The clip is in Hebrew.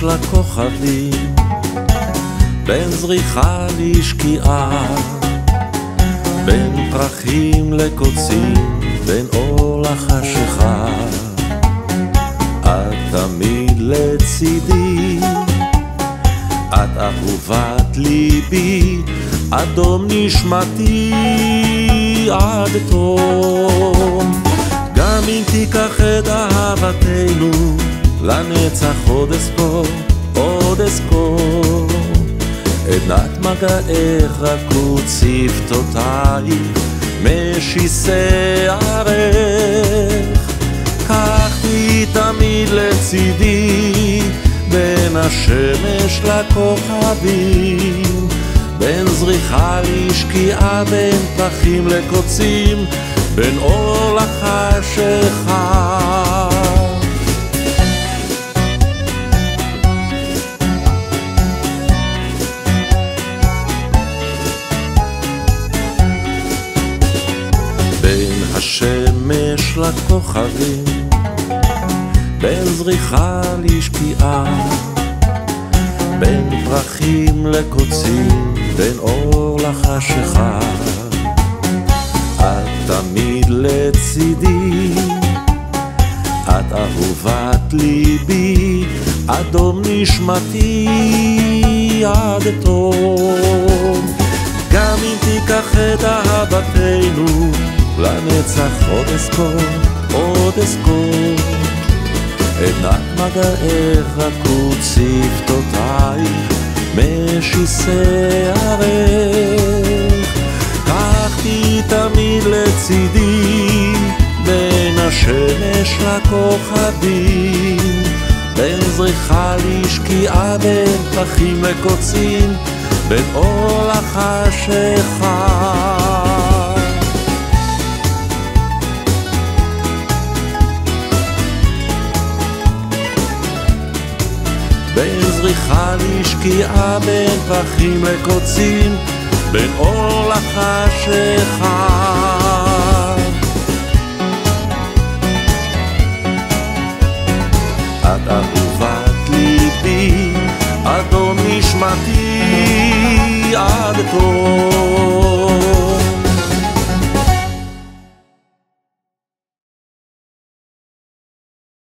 לכוכבים, בין זריחה לשקיעה, בין פרחים לקוצים, בין אור לחשיכה. את תמיד לצידי, את אהובת ליבי, אדום נשמתי עד תום. גם אם תיקח את אהבתנו לנצח עוד אזכור, עוד אזכור את נת מגעך רכות שפתותייך משיסי ערך. כך היא תמיד לצידי, בין השמש לכוכבים, בין זריחה לשקיעה, בין פרחים לקוצים, בין אור לחשיכה. בין השמש לכוכבים, בין זריחה לשקיעה, בין פרחים לקוצים, בין אור לחשיכה. את תמיד לצידי, את אהובת ליבי, אדום נשמתי עד תום. גם אם תיקח את אהבתנו לנצח עוד אזכור, עוד אזכור את נת מגעך רכות שפתותייך משיסי ערך. כך היא תמיד לצידי, בין השמש לכוכבים, בין זריחה לשקיעה, בין פרחים לקוצים, בין אור לחשיכה. בין זריחה לשקיעה, בין פרחים לקוצים, בין אור לחשיכה. את אהובת ליבי, אדום נשמתי עד תום.